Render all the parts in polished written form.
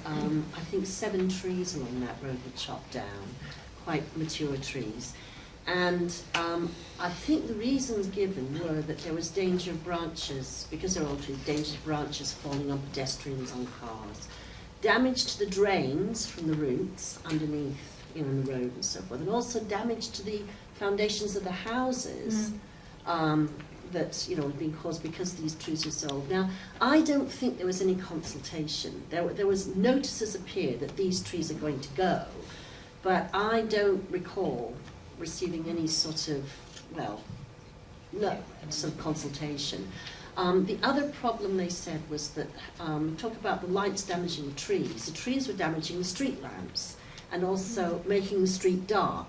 I think 7 trees along that road were chopped down, quite mature trees. And I think the reasons given were that there was danger of branches, because they're old trees, danger of branches falling on pedestrians, on cars. Damage to the drains from the roots underneath, you know, the road and so forth, and also damage to the foundations of the houses that, you know, had been caused because these trees were so old. Now, I don't think there was any consultation. There was notices appeared that these trees are going to go, but I don't recall receiving any sort of, well, no, sort of consultation. The other problem they said was that, talk about the lights damaging the trees were damaging the street lamps and also making the street dark,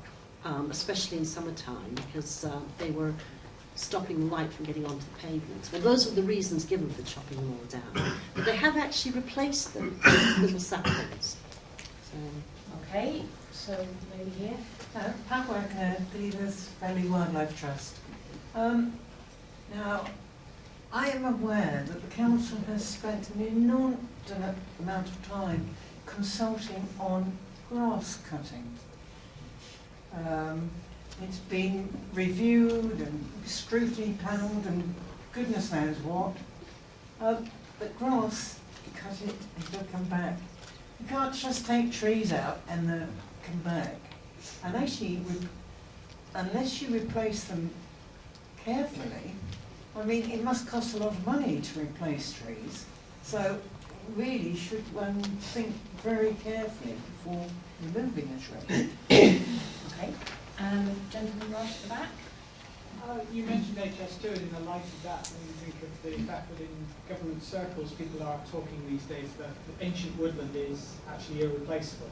especially in summertime, because they were stopping the light from getting onto the pavements. Well, those were the reasons given for chopping them all down. But they have actually replaced them with little saplings. So. Okay, so maybe here. Pat Wagner, Gleaders Valley Wildlife Trust. Now, I am aware that the council has spent an inordinate amount of time consulting on grass cutting. It's been reviewed and scrutiny panelled and goodness knows what. But grass, you cut it, it will come back. You can't just take trees out and they come back. And actually, unless you replace them carefully, I mean, it must cost a lot of money to replace trees. So really should one think very carefully before removing a tree. Okay. Gentleman right at the back. You mentioned HS2, and in the light of that, when you think of the fact that in government circles people are talking these days that the ancient woodland is actually irreplaceable.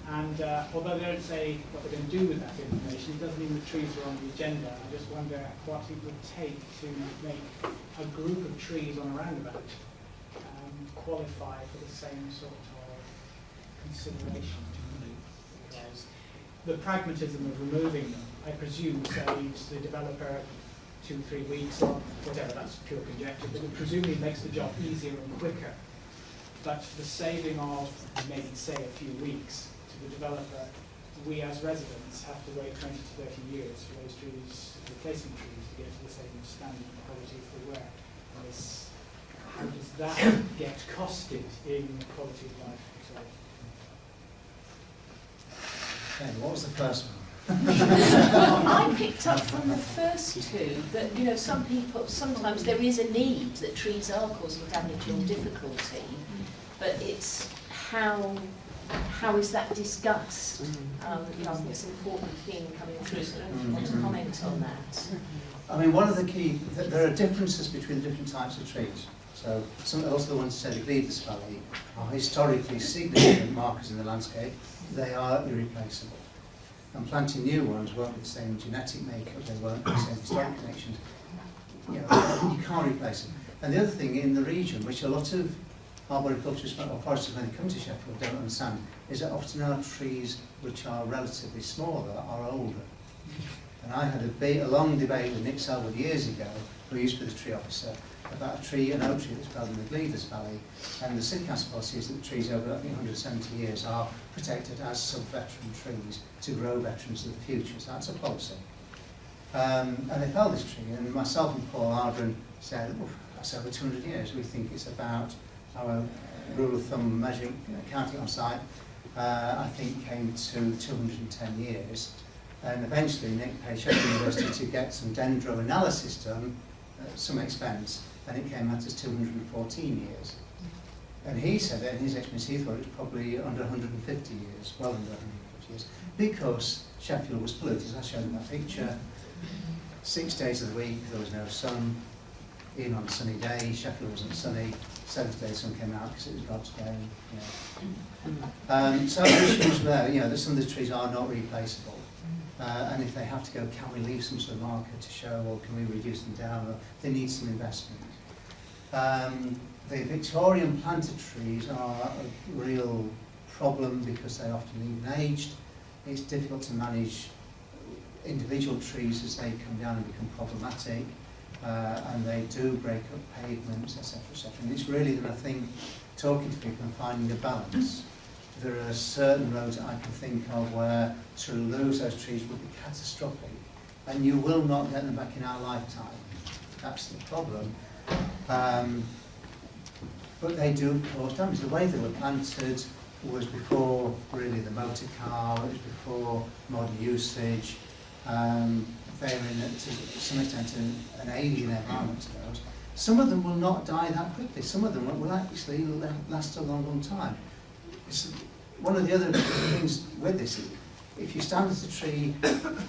And although they don't say what they're going to do with that information, it doesn't mean the trees are on the agenda. I just wonder what it would take to make a group of trees on a roundabout qualify for the same sort of consideration to me. Because the pragmatism of removing them, I presume, saves the developer 2-3 weeks or whatever, that's pure conjecture, but it presumably makes the job easier and quicker. But for the saving of maybe, say, a few weeks to the developer, we as residents have to wait 20 to 30 years for those trees, replacement trees, to get to the same standard and quality as they were. And how does that get costed in quality of life? What was the first one? I picked up from the first two that, you know, some people, sometimes there is a need that trees are causing damage or difficulty, but it's how is that discussed? You know, I think it's an important theme coming through, so I don't know if you want to comment on that. I mean, one of the key, there are differences between the different types of trees. So also the ones that say the Gleaders Valley are historically significant markers in the landscape. They are irreplaceable. And planting new ones won't be the same genetic makeup, they won't have the same historic connections. You know, you can't replace them. And the other thing in the region, which a lot of arboriculturists or foresters when they come to Sheffield don't understand, is that often our trees which are relatively smaller are older. And I had a long debate with Nick Selwood years ago, who used to be the tree officer, about an oak tree that's felled in the Gleaders Valley, and the city council policy is that trees over 170 years are protected as sub-veteran trees to grow veterans of the future. So that's a policy. And they felled this tree, and myself and Paul Ardren said, oh, that's over 200 years. We think it's about, our rule of thumb measuring, counting on site, I think came to 210 years. And eventually Nick paid Sheffield University to get some dendro analysis done at some expense, and it came out as 214 years. And he said that in his experience he thought it was probably under 150 years, well under 150 years, because Sheffield was polluted, as I showed in that picture. 6 days of the week there was no sun, even on a sunny day, Sheffield wasn't sunny, 7th day the sun came out because it was God's day. You know. So the issues there, you know, that some of the trees are not replaceable. And if they have to go, can we leave some sort of marker to show, or can we reduce them down, or they need some investment. The Victorian planted trees are a real problem because they're often even aged. It's difficult to manage individual trees as they come down and become problematic. and they do break up pavements, etc., etc. And it's really then, I think, talking to people and finding a balance. There are certain roads that I can think of where to lose those trees would be catastrophic, and you will not get them back in our lifetime. That's the problem. But they do cause damage. The way they were planted was before really the motor car, it was before modern usage. They were in, to some extent, an alien environment to those. Some of them will not die that quickly. Some of them will actually last a long, long time. It's one of the other things with this, if you stand at a tree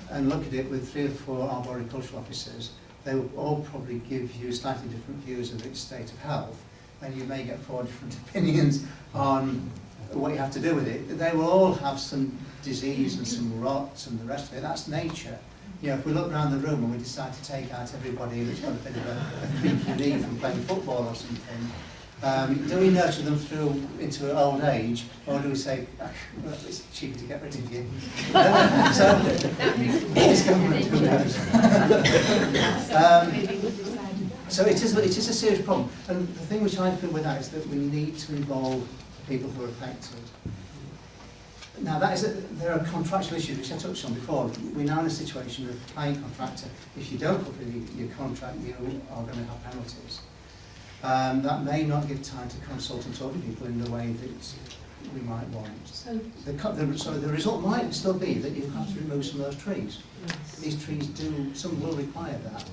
and look at it with 3 or 4 arboricultural officers, they will all probably give you slightly different views of its state of health, and you may get 4 different opinions on what you have to do with it. They will all have some disease and some rot and the rest of it. That's nature. You know, if we look around the room and we decide to take out everybody who's got a bit of a creaky knee from playing football or something, do we nurture them through into old age, or do we say, well, it's cheaper to get rid of you? So, it's government, who knows? So it is a serious problem. And the thing which I feel with that is that we need to involve people who are affected. Now, there are contractual issues which I touched on before. We're now in a situation with a client contractor. If you don't fulfill your contract, you are going to have penalties. That may not give time to consult and talk to people in the way that we might want. So the result might still be that you have to remove some of those trees. Yes. These trees some will require that.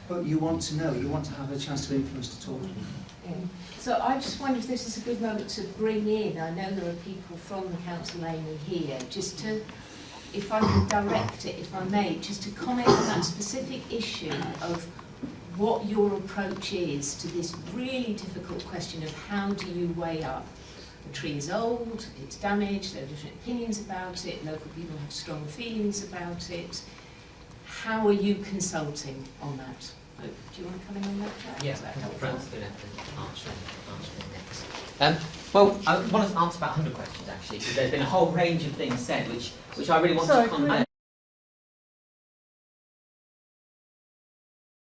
But you want to know, you want to have a chance to influence, to talk to them. Yeah. So I just wonder if this is a good moment to bring in, I know there are people from the Council Amy here, just to, if I could direct it, if I may, just to comment on that specific issue of what your approach is to this really difficult question of how do you weigh up the tree is old, it's damaged, there are different opinions about it, local people have strong feelings about it. How are you consulting on that? Do you want to come in on that, Jack? Yeah, Frank's going to answer next. Well, I want to answer about 100 questions actually, because there's been a whole range of things said, which I really want to comment.